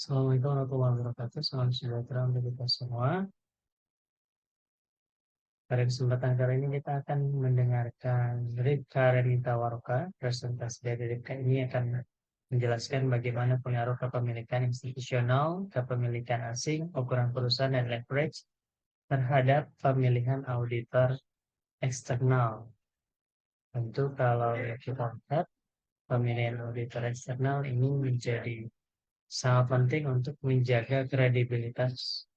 Assalamualaikum warahmatullahi wabarakatuh. Salam sejahtera untuk kita semua. Pada kesempatan kali ini kita akan mendengarkan Ripka Renita Waroka. Presentasi dari Ripka ini akan menjelaskan bagaimana pengaruh kepemilikan institusional, kepemilikan asing, ukuran perusahaan, dan leverage terhadap pemilihan auditor eksternal. Tentu kalau kita lihat, pemilihan auditor eksternal ini menjadi sangat penting untuk menjaga kredibilitas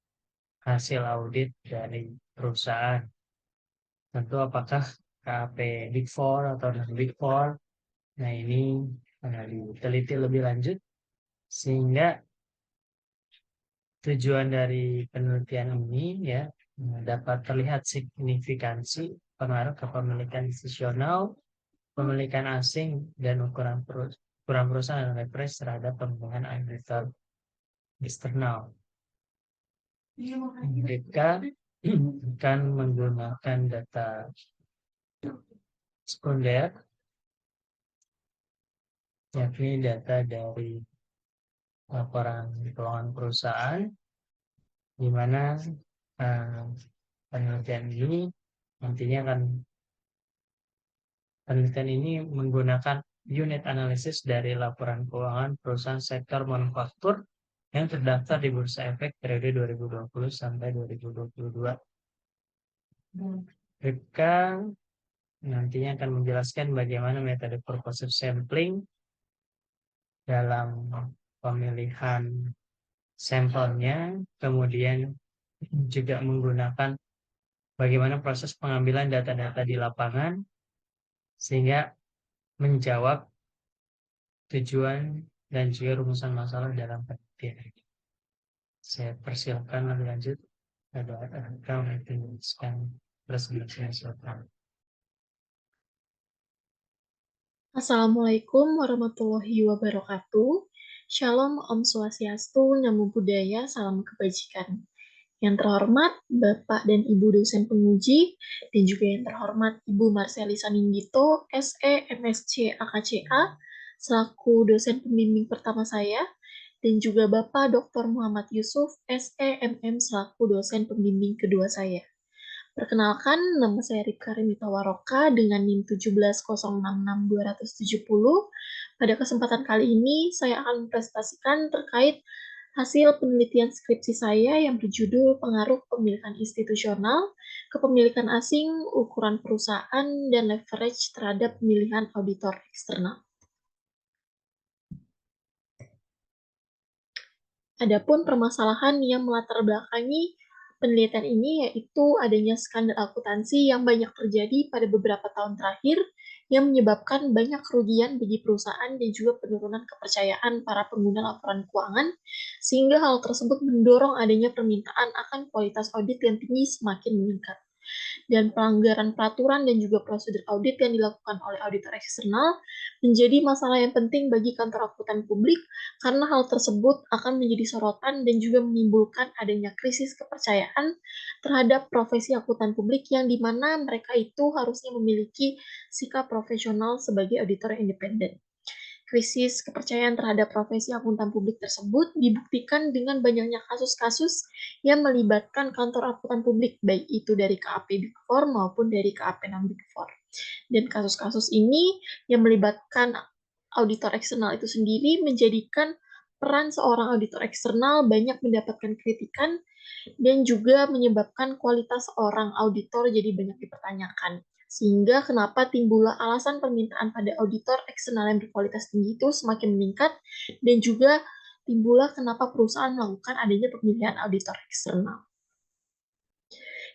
hasil audit dari perusahaan. Tentu apakah KAP Big Four atau non Big Four. Nah ini diteliti lebih lanjut sehingga tujuan dari penelitian ini ya dapat terlihat signifikansi pengaruh kepemilikan institusional, pemilikan asing, dan ukuran perusahaan dan leverage terhadap pemilihan auditor eksternal. Mereka akan menggunakan data sekunder, yakni data dari laporan keuangan perusahaan, di mana penelitian ini nantinya penelitian ini menggunakan unit analisis dari laporan keuangan perusahaan sektor manufaktur yang terdaftar di Bursa Efek periode 2020 sampai 2022. Mereka nantinya akan menjelaskan bagaimana metode purposive sampling dalam pemilihan sampelnya, kemudian juga menggunakan bagaimana proses pengambilan data-data di lapangan sehingga menjawab tujuan dan juga rumusan masalah dalam penelitian. Saya persilakan lebih lanjut pada rekan untuk menuliskan presentasinya silakan. Assalamualaikum warahmatullahi wabarakatuh. Shalom, Om Swastiastu, Namo Buddhaya, Salam Kebajikan. Yang terhormat Bapak dan Ibu dosen penguji, dan juga yang terhormat Ibu Marcelisa Ninggito, SE, MSc, AKCA, selaku dosen pembimbing pertama saya, dan juga Bapak Dr. Muhammad Yusuf, SE, MM, selaku dosen pembimbing kedua saya. Perkenalkan, nama saya Ripka Renita Waroka dengan NIM 170666270. Pada kesempatan kali ini, saya akan mempresentasikan terkait hasil penelitian skripsi saya yang berjudul Pengaruh Kepemilikan Institusional, Kepemilikan Asing, Ukuran Perusahaan, dan Leverage terhadap Pemilihan Auditor Eksternal. Adapun permasalahan yang melatar belakangi penelitian ini yaitu adanya skandal akuntansi yang banyak terjadi pada beberapa tahun terakhir yang menyebabkan banyak kerugian bagi perusahaan dan juga penurunan kepercayaan para pengguna laporan keuangan, sehingga hal tersebut mendorong adanya permintaan akan kualitas audit yang tinggi semakin meningkat. Dan pelanggaran peraturan dan juga prosedur audit yang dilakukan oleh auditor eksternal menjadi masalah yang penting bagi kantor akuntan publik karena hal tersebut akan menjadi sorotan dan juga menimbulkan adanya krisis kepercayaan terhadap profesi akuntan publik yang dimana mereka itu harusnya memiliki sikap profesional sebagai auditor independen. Krisis kepercayaan terhadap profesi akuntan publik tersebut dibuktikan dengan banyaknya kasus-kasus yang melibatkan kantor akuntan publik, baik itu dari KAP Big Four maupun dari KAP non-Big Four. Dan kasus-kasus ini yang melibatkan auditor eksternal itu sendiri menjadikan peran seorang auditor eksternal banyak mendapatkan kritikan dan juga menyebabkan kualitas seorang auditor jadi banyak dipertanyakan. Sehingga kenapa timbullah alasan permintaan pada auditor eksternal yang berkualitas tinggi itu semakin meningkat, dan juga timbullah kenapa perusahaan melakukan adanya pemilihan auditor eksternal.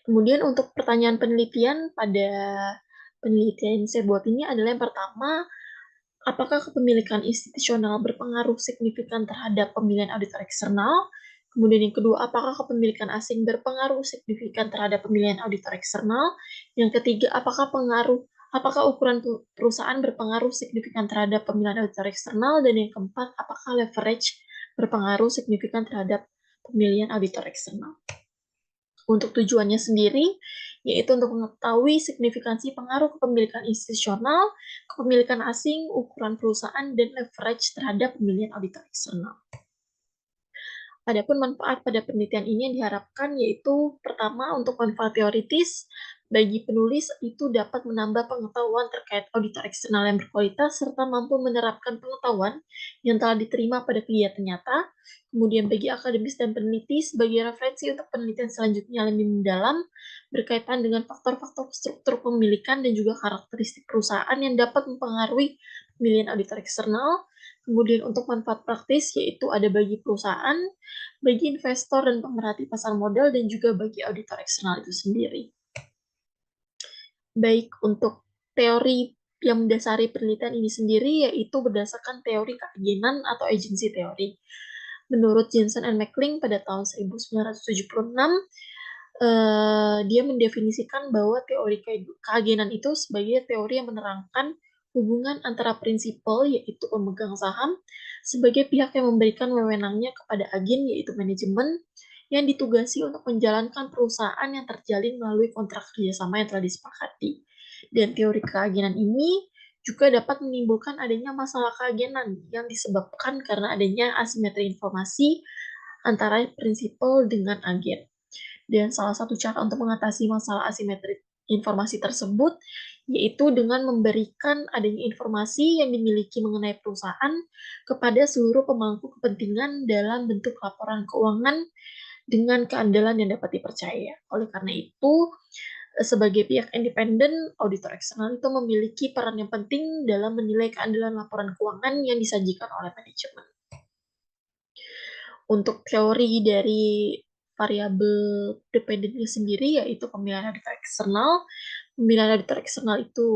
Kemudian untuk pertanyaan penelitian pada penelitian yang saya buat ini adalah yang pertama, apakah kepemilikan institusional berpengaruh signifikan terhadap pemilihan auditor eksternal? Kemudian yang kedua, apakah kepemilikan asing berpengaruh signifikan terhadap pemilihan auditor eksternal? Yang ketiga, apakah ukuran perusahaan berpengaruh signifikan terhadap pemilihan auditor eksternal? Dan yang keempat, apakah leverage berpengaruh signifikan terhadap pemilihan auditor eksternal? Untuk tujuannya sendiri, yaitu untuk mengetahui signifikansi pengaruh kepemilikan institusional, kepemilikan asing, ukuran perusahaan, dan leverage terhadap pemilihan auditor eksternal. Adapun manfaat pada penelitian ini yang diharapkan yaitu pertama untuk manfaat teoritis bagi penulis itu dapat menambah pengetahuan terkait auditor eksternal yang berkualitas serta mampu menerapkan pengetahuan yang telah diterima pada kegiatan nyata. Kemudian bagi akademis dan peneliti sebagai referensi untuk penelitian selanjutnya lebih mendalam berkaitan dengan faktor-faktor struktur pemilikan dan juga karakteristik perusahaan yang dapat mempengaruhi pemilihan auditor eksternal. Kemudian untuk manfaat praktis yaitu ada bagi perusahaan, bagi investor dan pemerhati pasar modal, dan juga bagi auditor eksternal itu sendiri. Baik, untuk teori yang mendasari penelitian ini sendiri yaitu berdasarkan teori keagenan atau agency teori. Menurut Jensen and McLean pada tahun 1976, dia mendefinisikan bahwa teori keagenan itu sebagai teori yang menerangkan hubungan antara prinsipal, yaitu pemegang saham, sebagai pihak yang memberikan wewenangnya kepada agen, yaitu manajemen, yang ditugasi untuk menjalankan perusahaan yang terjalin melalui kontrak kerjasama yang telah disepakati. Dan teori keagenan ini juga dapat menimbulkan adanya masalah keagenan yang disebabkan karena adanya asimetri informasi antara prinsipal dengan agen. Dan salah satu cara untuk mengatasi masalah asimetri informasi tersebut yaitu dengan memberikan adanya informasi yang dimiliki mengenai perusahaan kepada seluruh pemangku kepentingan dalam bentuk laporan keuangan dengan keandalan yang dapat dipercaya. Oleh karena itu, sebagai pihak independen, auditor eksternal itu memiliki peran yang penting dalam menilai keandalan laporan keuangan yang disajikan oleh manajemen. Untuk teori dari variabel dependennya sendiri yaitu pemilihan auditor eksternal. Pemilihan auditor eksternal itu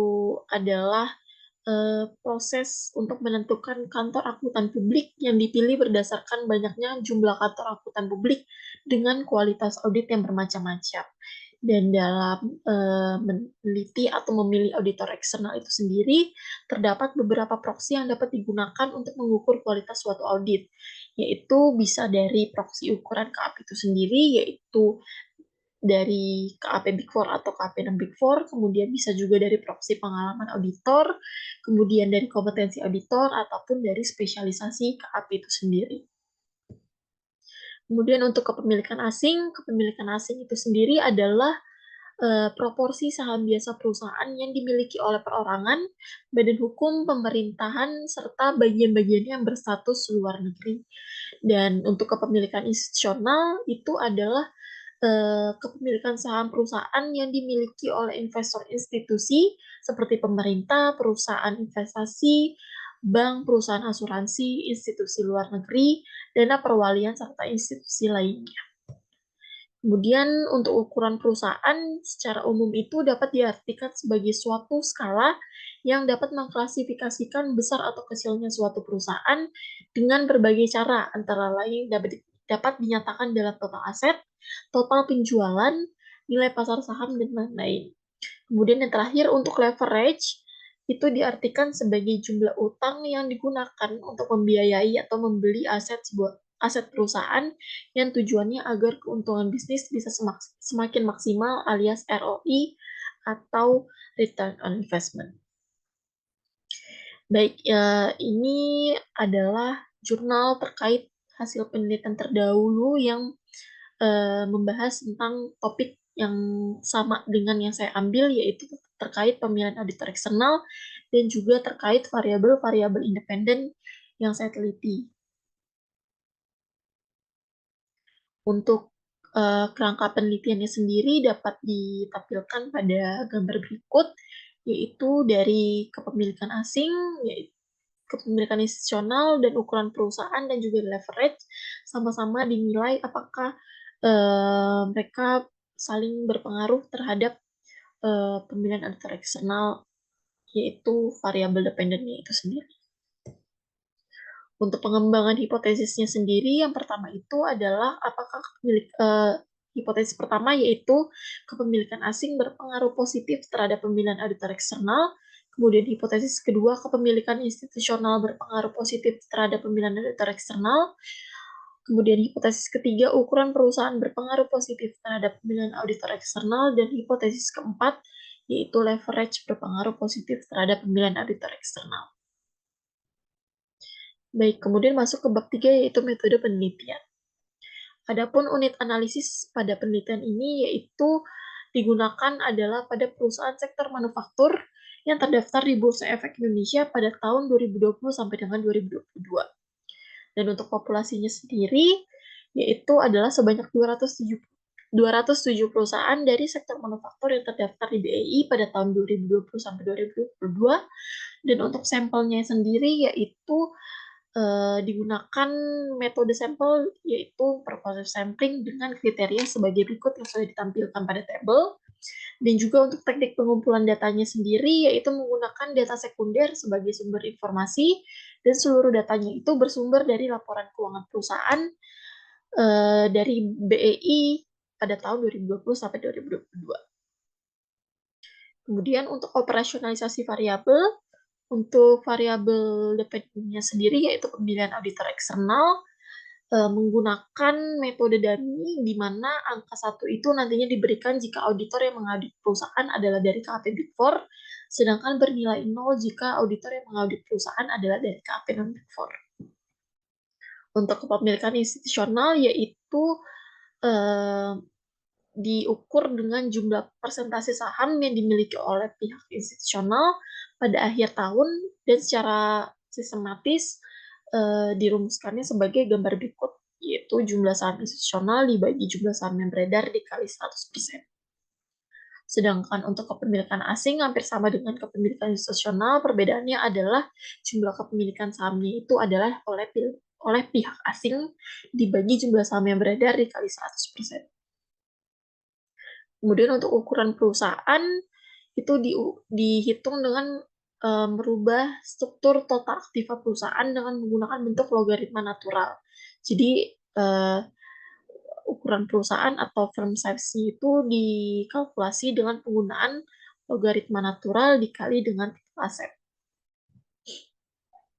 adalah proses untuk menentukan kantor akuntan publik yang dipilih berdasarkan banyaknya jumlah kantor akuntan publik dengan kualitas audit yang bermacam-macam. Dan dalam meneliti atau memilih auditor eksternal itu sendiri, terdapat beberapa proksi yang dapat digunakan untuk mengukur kualitas suatu audit, yaitu bisa dari proksi ukuran KAP itu sendiri, yaitu dari KAP Big Four atau KAP non Big Four, kemudian bisa juga dari proksi pengalaman auditor, kemudian dari kompetensi auditor, ataupun dari spesialisasi KAP itu sendiri. Kemudian untuk kepemilikan asing itu sendiri adalah proporsi saham biasa perusahaan yang dimiliki oleh perorangan, badan hukum, pemerintahan, serta bagian-bagiannya yang berstatus luar negeri. Dan untuk kepemilikan institusional itu adalah kepemilikan saham perusahaan yang dimiliki oleh investor institusi seperti pemerintah, perusahaan investasi, bank, perusahaan asuransi, institusi luar negeri, dana perwalian, serta institusi lainnya. Kemudian untuk ukuran perusahaan secara umum itu dapat diartikan sebagai suatu skala yang dapat mengklasifikasikan besar atau kecilnya suatu perusahaan dengan berbagai cara, antara lain dapat dinyatakan dalam total aset, total penjualan, nilai pasar saham, dan lain-lain. Kemudian yang terakhir untuk leverage, itu diartikan sebagai jumlah utang yang digunakan untuk membiayai atau membeli aset perusahaan yang tujuannya agar keuntungan bisnis bisa semakin maksimal alias ROI atau return on investment. Baik, ini adalah jurnal terkait hasil penelitian terdahulu yang membahas tentang topik yang sama dengan yang saya ambil, yaitu terkait pemilihan auditor eksternal dan juga terkait variabel-variabel independen yang saya teliti. Untuk kerangka penelitiannya sendiri dapat ditampilkan pada gambar berikut, yaitu dari kepemilikan asing, yaitu kepemilikan institusional, dan ukuran perusahaan, dan juga leverage, sama-sama dinilai apakah mereka saling berpengaruh terhadap pemilihan auditor eksternal, yaitu variabel dependennya itu sendiri. Untuk pengembangan hipotesisnya sendiri, yang pertama itu adalah apakah hipotesis pertama yaitu kepemilikan asing berpengaruh positif terhadap pemilihan auditor eksternal. Kemudian hipotesis kedua, kepemilikan institusional berpengaruh positif terhadap pemilihan auditor eksternal. Kemudian hipotesis ketiga, ukuran perusahaan berpengaruh positif terhadap pemilihan auditor eksternal. Dan hipotesis keempat, yaitu leverage berpengaruh positif terhadap pemilihan auditor eksternal. Baik, kemudian masuk ke bab 3 yaitu metode penelitian. Adapun unit analisis pada penelitian ini yaitu digunakan adalah pada perusahaan sektor manufaktur yang terdaftar di Bursa Efek Indonesia pada tahun 2020 sampai dengan 2022. Dan untuk populasinya sendiri yaitu adalah sebanyak 207 perusahaan dari sektor manufaktur yang terdaftar di BEI pada tahun 2020 sampai 2022. Dan untuk sampelnya sendiri yaitu digunakan metode sampel yaitu purposive sampling dengan kriteria sebagai berikut yang sudah ditampilkan pada tabel. Dan juga untuk teknik pengumpulan datanya sendiri yaitu menggunakan data sekunder sebagai sumber informasi dan seluruh datanya itu bersumber dari laporan keuangan perusahaan dari BEI pada tahun 2020 sampai 2022. Kemudian untuk operasionalisasi variabel, untuk variabel dependennya sendiri yaitu pemilihan auditor eksternal menggunakan metode dummy di mana angka 1 itu nantinya diberikan jika auditor yang mengaudit perusahaan adalah dari KAP Big Four, sedangkan bernilai 0 jika auditor yang mengaudit perusahaan adalah dari KAP non Big Four. Untuk kepemilikan institusional yaitu diukur dengan jumlah persentase saham yang dimiliki oleh pihak institusional pada akhir tahun dan secara sistematis dirumuskannya sebagai gambar berikut, yaitu jumlah saham institusional dibagi jumlah saham yang beredar dikali 100%. Sedangkan untuk kepemilikan asing hampir sama dengan kepemilikan institusional, perbedaannya adalah jumlah kepemilikan sahamnya itu adalah oleh pihak asing dibagi jumlah saham yang beredar dikali 100%. Kemudian untuk ukuran perusahaan itu dihitung dengan merubah struktur total aktiva perusahaan dengan menggunakan bentuk logaritma natural. Jadi ukuran perusahaan atau firm size itu dikalkulasi dengan penggunaan logaritma natural dikali dengan tipe aset.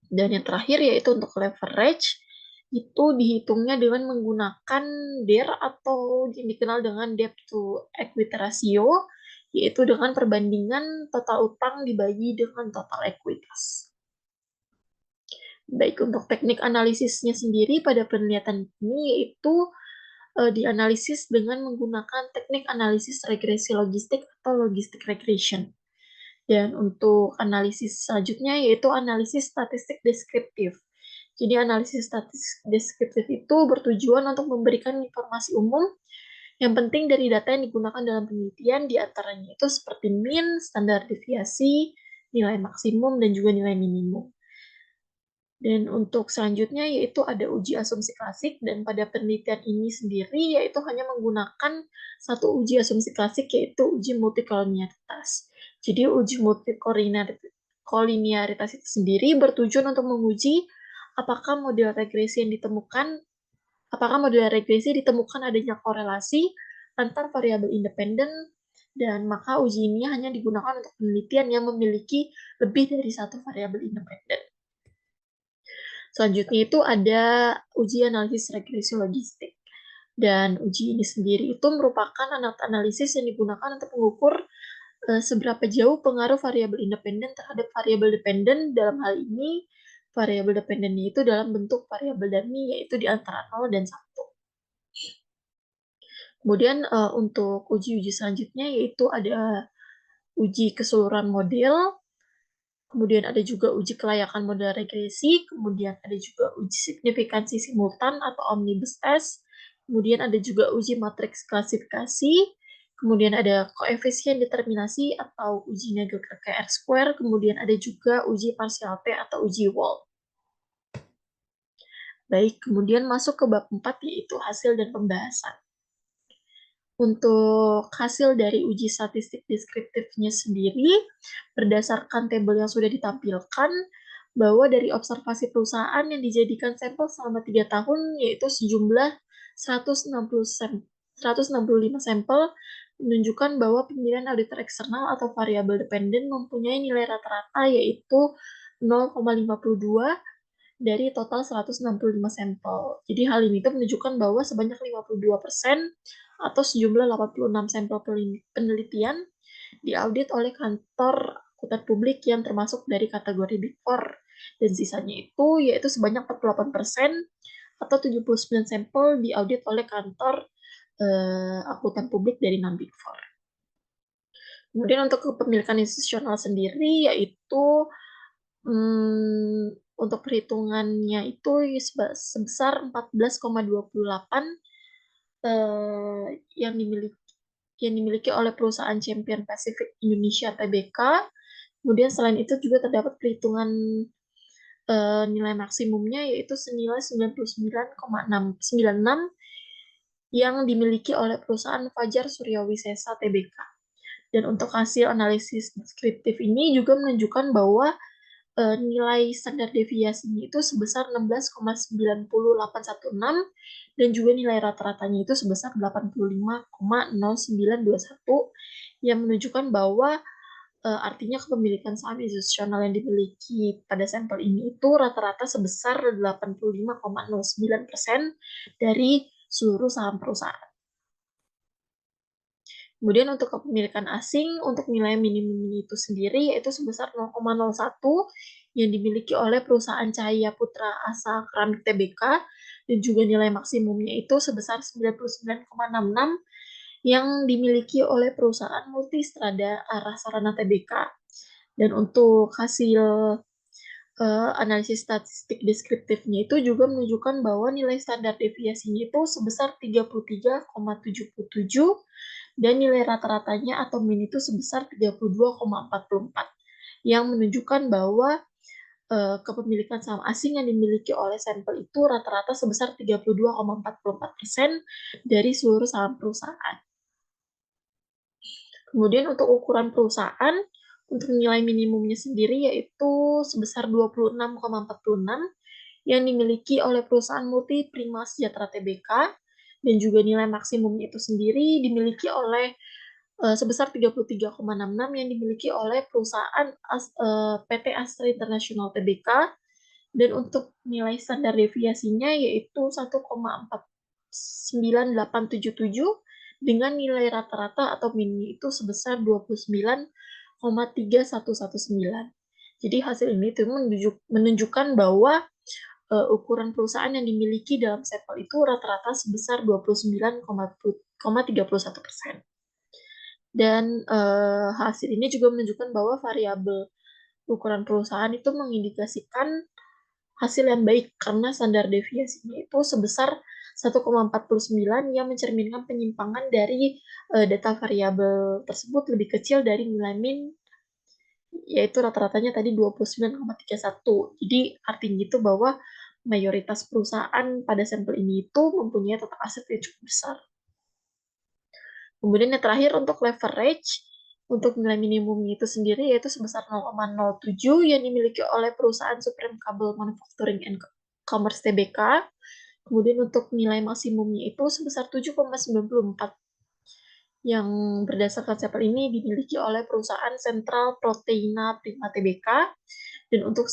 Dan yang terakhir yaitu untuk leverage, itu dihitungnya dengan menggunakan DER atau yang dikenal dengan debt to equity ratio, yaitu dengan perbandingan total utang dibagi dengan total ekuitas. Baik, untuk teknik analisisnya sendiri pada penelitian ini yaitu dianalisis dengan menggunakan teknik analisis regresi logistik atau logistic regression. Dan untuk analisis selanjutnya yaitu analisis statistik deskriptif. Jadi analisis statistik deskriptif itu bertujuan untuk memberikan informasi umum yang penting dari data yang digunakan dalam penelitian, diantaranya itu seperti mean, standar deviasi, nilai maksimum, dan juga nilai minimum. Dan untuk selanjutnya yaitu ada uji asumsi klasik, dan pada penelitian ini sendiri yaitu hanya menggunakan satu uji asumsi klasik yaitu uji multikolinearitas. Jadi uji multikolinearitas itu sendiri bertujuan untuk menguji apakah model regresi ditemukan adanya korelasi antar variabel independen, dan maka uji ini hanya digunakan untuk penelitian yang memiliki lebih dari satu variabel independen. Selanjutnya itu ada uji analisis regresi logistik. Dan uji ini sendiri itu merupakan analisis yang digunakan untuk mengukur seberapa jauh pengaruh variabel independen terhadap variabel dependen. Dalam hal ini, variabel dependennya itu dalam bentuk variabel dummy, yaitu di antara 0 dan 1. Kemudian untuk uji-uji selanjutnya yaitu ada uji keseluruhan model, kemudian ada juga uji kelayakan model regresi, kemudian ada juga uji signifikansi simultan atau omnibus test, kemudian ada juga uji matriks klasifikasi, kemudian ada koefisien determinasi atau uji Nagelkerke R-square, kemudian ada juga uji partial T atau uji Wald. Baik, kemudian masuk ke bab 4 yaitu hasil dan pembahasan. Untuk hasil dari uji statistik deskriptifnya sendiri, berdasarkan tabel yang sudah ditampilkan, bahwa dari observasi perusahaan yang dijadikan sampel selama 3 tahun, yaitu sejumlah 165 sampel, menunjukkan bahwa pemilihan auditor eksternal atau variabel dependen mempunyai nilai rata-rata yaitu 0,52 dari total 165 sampel. Jadi hal ini tuh menunjukkan bahwa sebanyak 52% atau sejumlah 86 sampel penelitian diaudit oleh kantor akuntan publik yang termasuk dari kategori Big Four. Dan sisanya itu yaitu sebanyak 48% atau 79 sampel diaudit oleh kantor akuntan publik dari non-Big Four. Kemudian untuk kepemilikan institusional sendiri yaitu untuk perhitungannya itu sebesar 14,28 yang dimiliki oleh perusahaan Champion Pacific Indonesia Tbk. Kemudian selain itu juga terdapat perhitungan nilai maksimumnya yaitu senilai 99,696 yang dimiliki oleh perusahaan Fajar Suryawisesa Tbk. Dan untuk hasil analisis deskriptif ini juga menunjukkan bahwa nilai standar deviasinya itu sebesar 16,90816 dan juga nilai rata-ratanya itu sebesar 85,0921 yang menunjukkan bahwa artinya kepemilikan saham institusional yang dimiliki pada sampel ini itu rata-rata sebesar 85,09% dari seluruh saham perusahaan. Kemudian untuk kepemilikan asing, untuk nilai minimum itu sendiri yaitu sebesar 0,01 yang dimiliki oleh perusahaan Cahaya Putra Asa Keramik Tbk dan juga nilai maksimumnya itu sebesar 99,66 yang dimiliki oleh perusahaan Multistrada Arah Sarana Tbk. Dan untuk hasil analisis statistik deskriptifnya itu juga menunjukkan bahwa nilai standar deviasinya itu sebesar 33,77 dan nilai rata-ratanya atau min itu sebesar 32,44 yang menunjukkan bahwa kepemilikan saham asing yang dimiliki oleh sampel itu rata-rata sebesar 32,44% dari seluruh saham perusahaan. Kemudian untuk ukuran perusahaan, untuk nilai minimumnya sendiri yaitu sebesar 26,46 yang dimiliki oleh perusahaan Multi Prima Sejahtera Tbk dan juga nilai maksimumnya itu sendiri dimiliki oleh sebesar 33,66 yang dimiliki oleh perusahaan PT Astra International Tbk dan untuk nilai standar deviasinya yaitu 1,49877 dengan nilai rata-rata atau min itu sebesar 29,3119. Jadi hasil ini itu menunjukkan bahwa ukuran perusahaan yang dimiliki dalam sampel itu rata-rata sebesar 29,31%. Dan hasil ini juga menunjukkan bahwa variabel ukuran perusahaan itu mengindikasikan hasil yang baik karena standar deviasinya itu sebesar 1,49 yang mencerminkan penyimpangan dari data variabel tersebut lebih kecil dari nilai min yaitu rata-ratanya tadi 29,31. Jadi artinya itu bahwa mayoritas perusahaan pada sampel ini itu mempunyai total aset yang cukup besar. Kemudian yang terakhir untuk leverage, untuk nilai minimumnya itu sendiri yaitu sebesar 0,07 yang dimiliki oleh perusahaan Supreme Cable Manufacturing and Commerce Tbk. Kemudian untuk nilai maksimumnya itu sebesar 7,94 yang berdasarkan sampel ini dimiliki oleh perusahaan Central Proteina Prima Tbk dan untuk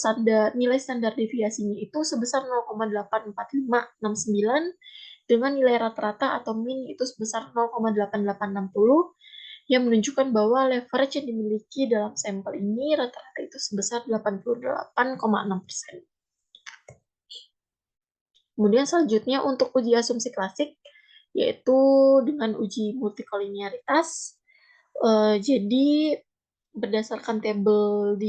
nilai standar deviasinya itu sebesar 0,84569 dengan nilai rata-rata atau min itu sebesar 0,8860 yang menunjukkan bahwa leverage yang dimiliki dalam sampel ini rata-rata itu sebesar 88,6%. Kemudian selanjutnya untuk uji asumsi klasik, yaitu dengan uji multikolinearitas. Jadi berdasarkan tabel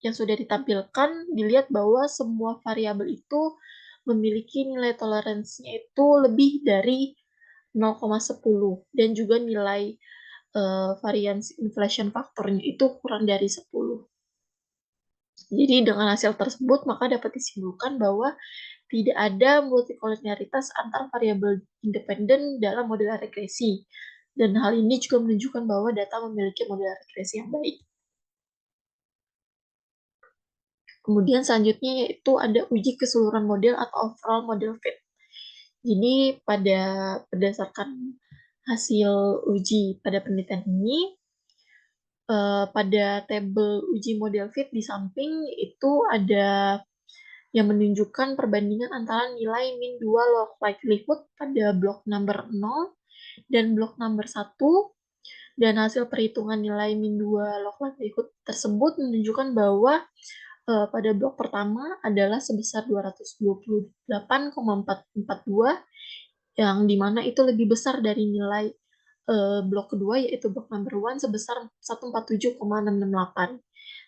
yang sudah ditampilkan, dilihat bahwa semua variabel itu memiliki nilai toleransinya itu lebih dari 0,10 dan juga nilai variance inflation faktornya itu kurang dari 10. Jadi dengan hasil tersebut maka dapat disimpulkan bahwa tidak ada multikolinearitas antar variabel independen dalam model regresi. Dan hal ini juga menunjukkan bahwa data memiliki model regresi yang baik. Kemudian selanjutnya yaitu ada uji keseluruhan model atau overall model fit. Jadi berdasarkan hasil uji pada penelitian ini, pada tabel uji model fit di samping itu ada yang menunjukkan perbandingan antara nilai min 2 log likelihood pada blok number 0 dan blok number 1 dan hasil perhitungan nilai min 2 log likelihood tersebut menunjukkan bahwa pada blok pertama adalah sebesar 228,442, yang dimana itu lebih besar dari nilai blok kedua, yaitu blok number one sebesar 147,668.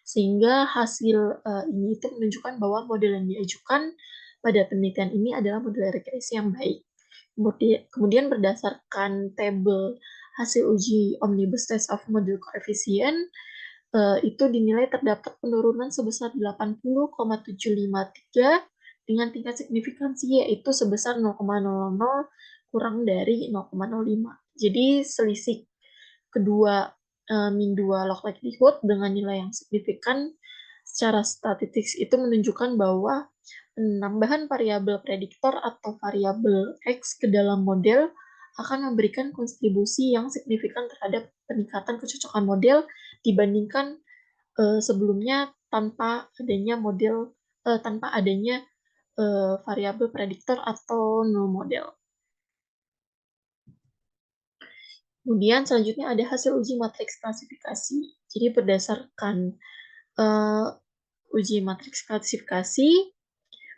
Sehingga hasil ini itu menunjukkan bahwa model yang diajukan pada penelitian ini adalah model regresi yang baik. Kemudian berdasarkan tabel hasil uji omnibus test of model coefficient, itu dinilai terdapat penurunan sebesar 80,753 dengan tingkat signifikansi yaitu sebesar 0,00 kurang dari 0,05. Jadi selisih kedua min 2 log likelihood dengan nilai yang signifikan secara statistik itu menunjukkan bahwa penambahan variabel prediktor atau variabel X ke dalam model akan memberikan kontribusi yang signifikan terhadap peningkatan kecocokan model dibandingkan sebelumnya tanpa adanya variabel prediktor atau null model. Kemudian selanjutnya ada hasil uji matriks klasifikasi. Jadi berdasarkan uji matriks klasifikasi,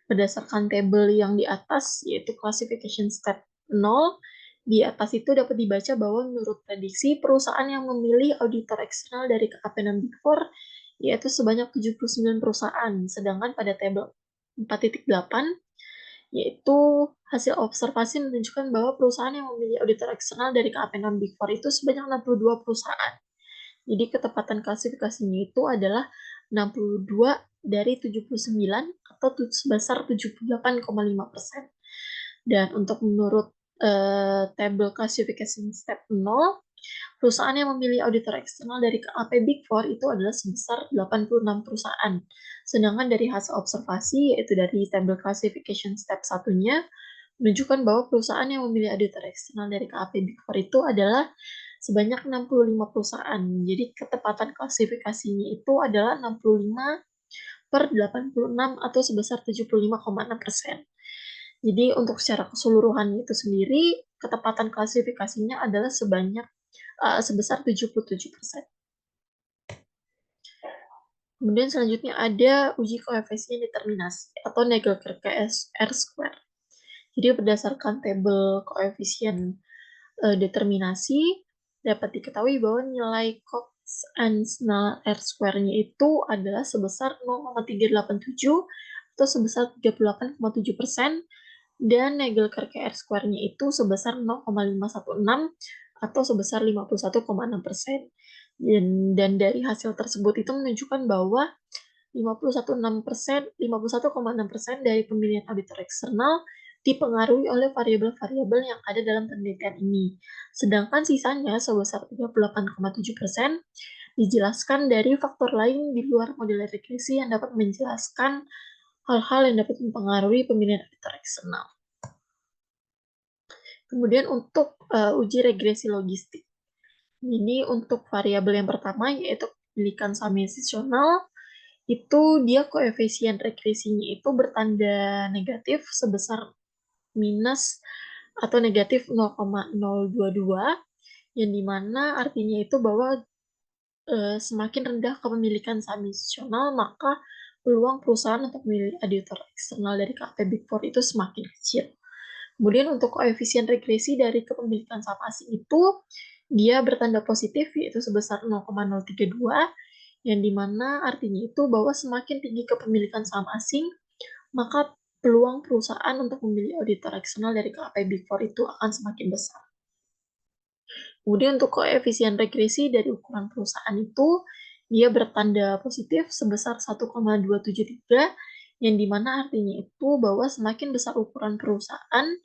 berdasarkan tabel yang di atas, yaitu classification step 0, di atas itu dapat dibaca bahwa menurut prediksi perusahaan yang memilih auditor eksternal dari KKP6 Big Four yaitu sebanyak 79 perusahaan, sedangkan pada tabel 4.8 yaitu hasil observasi menunjukkan bahwa perusahaan yang memilih auditor eksternal dari KKP6 Big Four itu sebanyak 62 perusahaan. Jadi ketepatan klasifikasinya itu adalah 62 dari 79 atau sebesar 78,5%. Dan untuk menurut tabel classification step 0, perusahaan yang memilih auditor eksternal dari KAP Big Four itu adalah sebesar 86 perusahaan. Sedangkan dari hasil observasi, yaitu dari tabel classification step satunya, menunjukkan bahwa perusahaan yang memilih auditor eksternal dari KAP Big Four itu adalah sebanyak 65 perusahaan. Jadi ketepatan klasifikasinya itu adalah 65 per 86 atau sebesar 75,6%. Jadi untuk secara keseluruhan itu sendiri, ketepatan klasifikasinya adalah sebesar 77%. Kemudian selanjutnya ada uji koefisien determinasi atau Nagelkerke R-square. Jadi berdasarkan tabel koefisien determinasi, dapat diketahui bahwa nilai Cox and Snell R-square-nya itu adalah sebesar 0,387 atau sebesar 38,7%, dan Nagelkerke R-square-nya itu sebesar 0,516 atau sebesar 51,6%. Dan dari hasil tersebut itu menunjukkan bahwa 51,6% dari pemilihan auditor eksternal dipengaruhi oleh variabel-variabel yang ada dalam penelitian ini. Sedangkan sisanya sebesar 38,7% dijelaskan dari faktor lain di luar model regresi yang dapat menjelaskan hal-hal yang dapat mempengaruhi pemilihan auditor eksternal. Kemudian untuk uji regresi logistik. Ini untuk variabel yang pertama yaitu kepemilikan saham institusional, itu dia koefisien regresinya itu bertanda negatif sebesar minus atau negatif 0,022, yang dimana artinya itu bahwa semakin rendah kepemilikan saham institusional, maka peluang perusahaan untuk memilih auditor eksternal dari KP Big Four itu semakin kecil. Kemudian untuk koefisien regresi dari kepemilikan saham asing itu dia bertanda positif yaitu sebesar 0,032, yang dimana artinya itu bahwa semakin tinggi kepemilikan saham asing, maka peluang perusahaan untuk memilih auditor eksternal dari KAP Big Four itu akan semakin besar. Kemudian untuk koefisien regresi dari ukuran perusahaan itu dia bertanda positif sebesar 1,273, yang dimana artinya itu bahwa semakin besar ukuran perusahaan,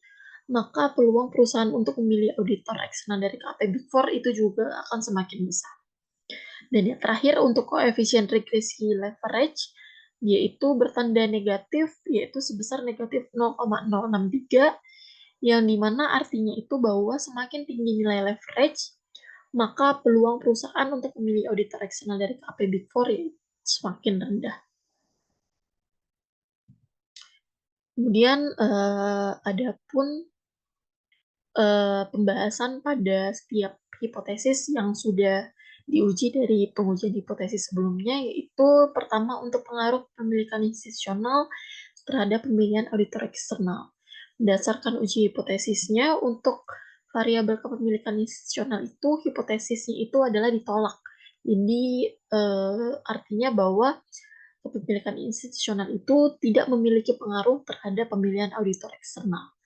maka peluang perusahaan untuk memilih auditor eksternal dari KAP Big Four itu juga akan semakin besar. Dan yang terakhir untuk koefisien regresi leverage, yaitu bertanda negatif, yaitu sebesar negatif 0,063, yang dimana artinya itu bahwa semakin tinggi nilai leverage, maka peluang perusahaan untuk memilih auditor eksternal dari KAP Big Four semakin rendah. Kemudian ada pun pembahasan pada setiap hipotesis yang sudah diuji dari pengujian hipotesis sebelumnya, yaitu pertama untuk pengaruh kepemilikan institusional terhadap pemilihan auditor eksternal. Berdasarkan uji hipotesisnya, untuk variabel kepemilikan institusional itu, hipotesisnya itu adalah ditolak. Jadi, artinya bahwa kepemilikan institusional itu tidak memiliki pengaruh terhadap pemilihan auditor eksternal.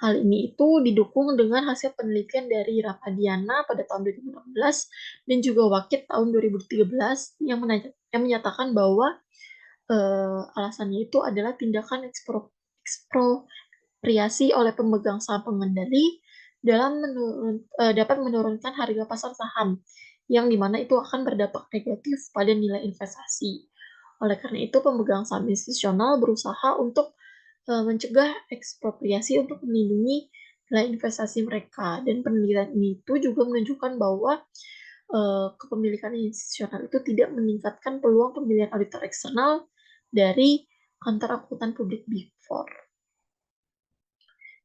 Hal ini itu didukung dengan hasil penelitian dari Ramadiana pada tahun 2016 dan juga Wakit tahun 2013 yang menyatakan bahwa alasannya itu adalah tindakan ekspropriasi oleh pemegang saham pengendali dalam dapat menurunkan harga pasar saham, yang dimana itu akan berdampak negatif pada nilai investasi. Oleh karena itu, pemegang saham institusional berusaha untuk mencegah ekspropriasi untuk melindungi nilai investasi mereka. Dan penelitian ini itu juga menunjukkan bahwa kepemilikan institusional itu tidak meningkatkan peluang pemilihan auditor eksternal dari kantor akuntan publik Big Four.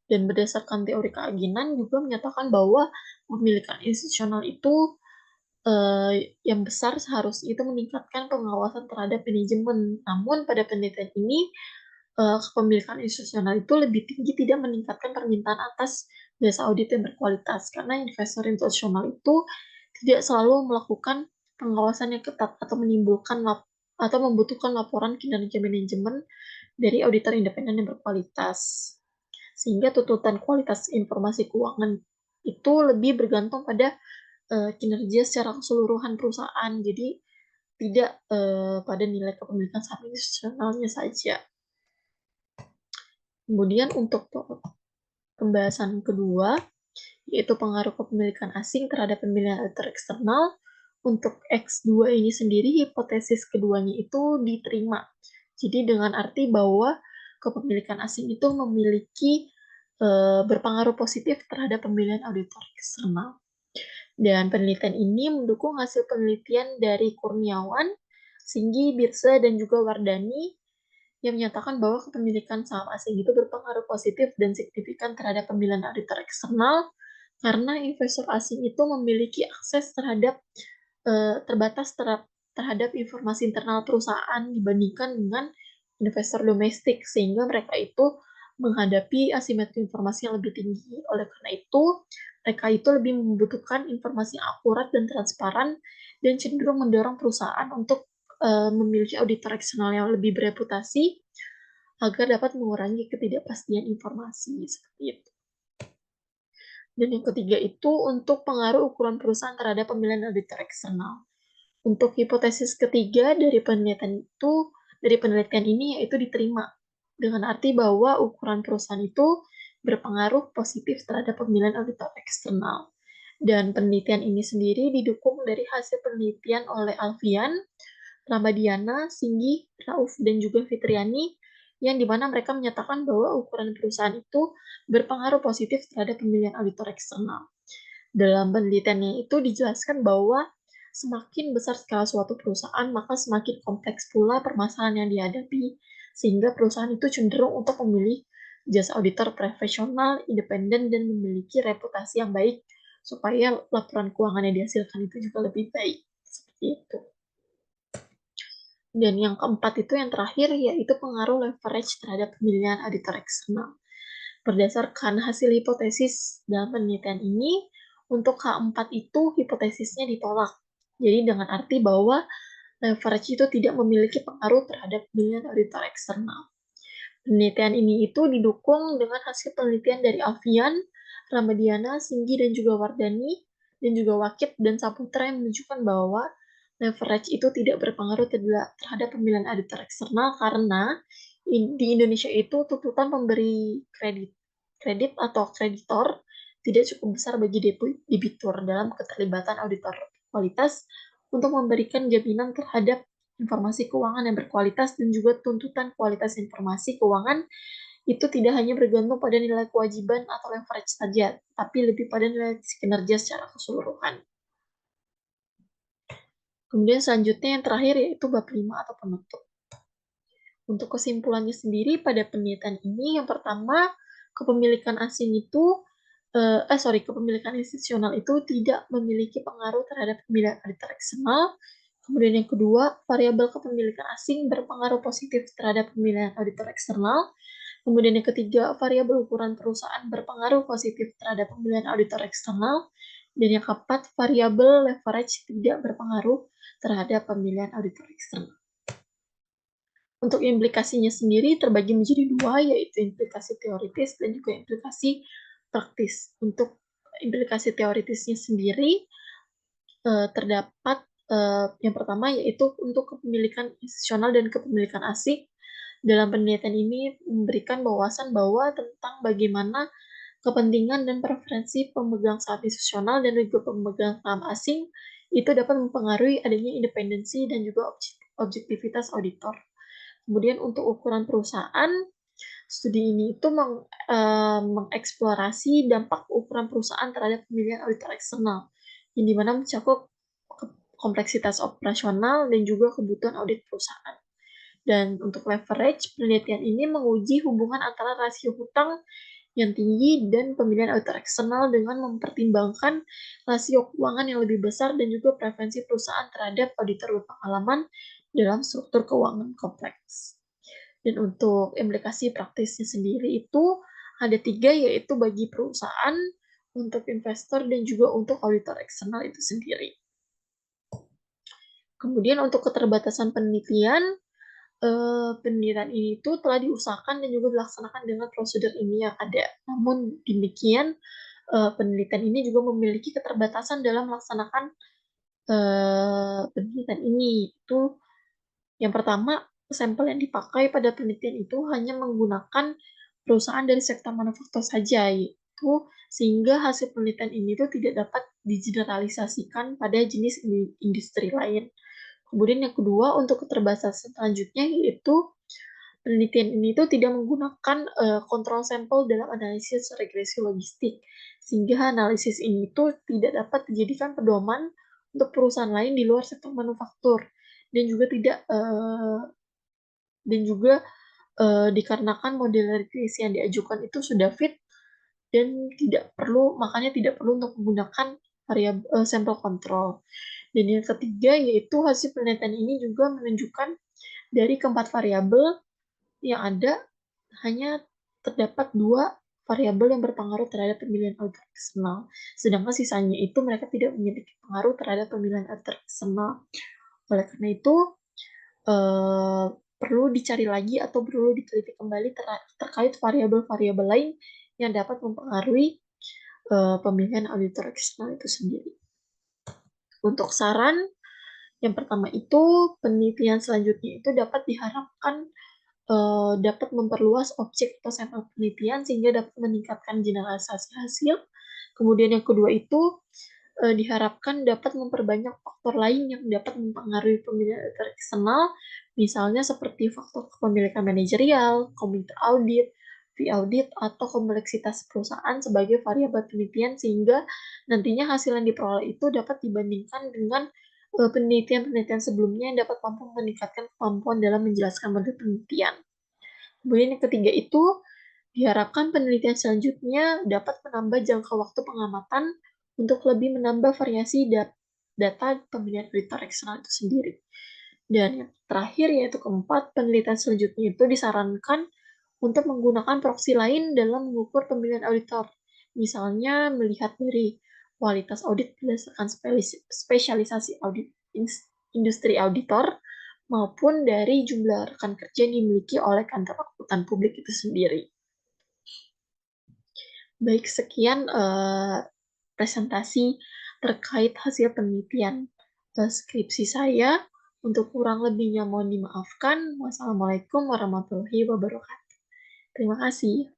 Dan berdasarkan teori keaginan juga menyatakan bahwa kepemilikan institusional itu yang besar seharusnya itu meningkatkan pengawasan terhadap manajemen. Namun pada penelitian ini kepemilikan institusional itu lebih tinggi tidak meningkatkan permintaan atas jasa audit yang berkualitas karena investor institusional itu tidak selalu melakukan pengawasan yang ketat atau atau membutuhkan laporan kinerja manajemen dari auditor independen yang berkualitas. Sehingga tuntutan kualitas informasi keuangan itu lebih bergantung pada kinerja secara keseluruhan perusahaan. Jadi tidak pada nilai kepemilikan saham institusionalnya saja. Kemudian untuk pembahasan kedua, yaitu pengaruh kepemilikan asing terhadap pemilihan auditor eksternal. Untuk X2 ini sendiri, hipotesis keduanya itu diterima. Jadi dengan arti bahwa kepemilikan asing itu memiliki berpengaruh positif terhadap pemilihan auditor eksternal. Dan penelitian ini mendukung hasil penelitian dari Kurniawan, Singgi, Birsa, dan juga Wardani yang menyatakan bahwa kepemilikan saham asing itu berpengaruh positif dan signifikan terhadap pemilihan auditor eksternal karena investor asing itu memiliki akses terbatas terhadap informasi internal perusahaan dibandingkan dengan investor domestik, sehingga mereka itu menghadapi asimetri informasi yang lebih tinggi. Oleh karena itu, mereka itu lebih membutuhkan informasi yang akurat dan transparan dan cenderung mendorong perusahaan untuk memiliki auditor eksternal yang lebih bereputasi agar dapat mengurangi ketidakpastian informasi seperti itu. Dan yang ketiga itu untuk pengaruh ukuran perusahaan terhadap pemilihan auditor eksternal. Untuk hipotesis ketiga dari penelitian ini yaitu diterima dengan arti bahwa ukuran perusahaan itu berpengaruh positif terhadap pemilihan auditor eksternal. Dan penelitian ini sendiri didukung dari hasil penelitian oleh Alfian, Ramadiana, Singgi, Rauf, dan juga Fitriani, yang dimana mereka menyatakan bahwa ukuran perusahaan itu berpengaruh positif terhadap pemilihan auditor eksternal. Dalam penelitiannya itu dijelaskan bahwa semakin besar skala suatu perusahaan, maka semakin kompleks pula permasalahan yang dihadapi, sehingga perusahaan itu cenderung untuk memilih jasa auditor profesional, independen, dan memiliki reputasi yang baik, supaya laporan keuangan yang dihasilkan itu juga lebih baik. Seperti itu. Dan yang keempat itu yang terakhir, yaitu pengaruh leverage terhadap pemilihan auditor eksternal. Berdasarkan hasil hipotesis dalam penelitian ini, untuk H4 itu hipotesisnya ditolak. Jadi dengan arti bahwa leverage itu tidak memiliki pengaruh terhadap pemilihan auditor eksternal. Penelitian ini itu didukung dengan hasil penelitian dari Alfian, Ramadiana, Singgi, dan juga Wardani, dan juga Wakit dan Saputra yang menunjukkan bahwa leverage itu tidak berpengaruh terhadap pemilihan auditor eksternal karena di Indonesia itu tuntutan pemberi kredit atau kreditor tidak cukup besar bagi debitur dalam keterlibatan auditor kualitas untuk memberikan jaminan terhadap informasi keuangan yang berkualitas dan juga tuntutan kualitas informasi keuangan itu tidak hanya bergantung pada nilai kewajiban atau leverage saja, tapi lebih pada nilai kinerja secara keseluruhan. Kemudian selanjutnya yang terakhir yaitu bab 5 atau penutup. Untuk kesimpulannya sendiri pada penelitian ini, yang pertama, kepemilikan asing itu kepemilikan institusional itu tidak memiliki pengaruh terhadap pemilihan auditor eksternal. Kemudian yang kedua, variabel kepemilikan asing berpengaruh positif terhadap pemilihan auditor eksternal. Kemudian yang ketiga, variabel ukuran perusahaan berpengaruh positif terhadap pemilihan auditor eksternal. Dan yang keempat, variabel leverage tidak berpengaruh terhadap pemilihan auditor eksternal. Untuk implikasinya sendiri terbagi menjadi dua, yaitu implikasi teoritis dan juga implikasi praktis. Untuk implikasi teoritisnya sendiri terdapat yang pertama yaitu untuk kepemilikan institusional dan kepemilikan asing. Dalam penelitian ini memberikan wawasan bahwa tentang bagaimana kepentingan dan preferensi pemegang saham institusional dan juga pemegang saham asing itu dapat mempengaruhi adanya independensi dan juga objektivitas auditor. Kemudian untuk ukuran perusahaan, studi ini itu mengeksplorasi dampak ukuran perusahaan terhadap pemilihan auditor eksternal, yang dimana mencakup kompleksitas operasional dan juga kebutuhan audit perusahaan. Dan untuk leverage, penelitian ini menguji hubungan antara rasio hutang yang tinggi dan pemilihan auditor eksternal dengan mempertimbangkan rasio keuangan yang lebih besar dan juga preferensi perusahaan terhadap auditor berpengalaman dalam struktur keuangan kompleks. Dan untuk implikasi praktisnya sendiri itu ada 3, yaitu bagi perusahaan, untuk investor, dan juga untuk auditor eksternal itu sendiri. Kemudian untuk keterbatasan penelitian, penelitian ini itu telah diusahakan dan juga dilaksanakan dengan prosedur ilmiah yang ada. Namun demikian, penelitian ini juga memiliki keterbatasan dalam melaksanakan penelitian ini. Itu yang pertama, sampel yang dipakai pada penelitian itu hanya menggunakan perusahaan dari sektor manufaktur saja, yaitu sehingga hasil penelitian ini tuh tidak dapat digeneralisasikan pada jenis industri lain. Kemudian yang kedua, untuk keterbatasan selanjutnya yaitu penelitian ini tuh tidak menggunakan kontrol sampel dalam analisis regresi logistik, sehingga analisis ini tuh tidak dapat dijadikan pedoman untuk perusahaan lain di luar sektor manufaktur, dan juga dikarenakan model regresi yang diajukan itu sudah fit dan makanya tidak perlu untuk menggunakan sampel kontrol. Dan yang ketiga yaitu hasil penelitian ini juga menunjukkan dari keempat variabel yang ada hanya terdapat 2 variabel yang berpengaruh terhadap pemilihan auditor eksternal, sedangkan sisanya itu mereka tidak memiliki pengaruh terhadap pemilihan auditor eksternal. Oleh karena itu, perlu dicari lagi atau perlu diteliti kembali terkait variabel-variabel lain yang dapat mempengaruhi pemilihan auditor eksternal itu sendiri. Untuk saran, yang pertama itu penelitian selanjutnya itu dapat diharapkan dapat memperluas objek atau sampel penelitian sehingga dapat meningkatkan generalisasi hasil. Kemudian yang kedua itu diharapkan dapat memperbanyak faktor lain yang dapat mempengaruhi pemilihan auditor eksternal, misalnya seperti faktor kepemilikan manajerial, komite audit, fee audit, atau kompleksitas perusahaan sebagai variabel penelitian sehingga nantinya hasil yang diperoleh itu dapat dibandingkan dengan penelitian-penelitian sebelumnya yang dapat mampu meningkatkan kemampuan dalam menjelaskan model penelitian. Kemudian yang ketiga itu, diharapkan penelitian selanjutnya dapat menambah jangka waktu pengamatan untuk lebih menambah variasi data pemilihan auditor eksternal itu sendiri. Dan yang terakhir yaitu keempat, penelitian selanjutnya itu disarankan untuk menggunakan proksi lain dalam mengukur pemilihan auditor. Misalnya melihat dari kualitas audit berdasarkan spesialisasi audit industri auditor maupun dari jumlah rekan kerja yang dimiliki oleh kantor akuntan publik itu sendiri. Baik, sekian presentasi terkait hasil penelitian skripsi saya. Untuk kurang lebihnya mohon dimaafkan. Wassalamualaikum warahmatullahi wabarakatuh. Terima kasih.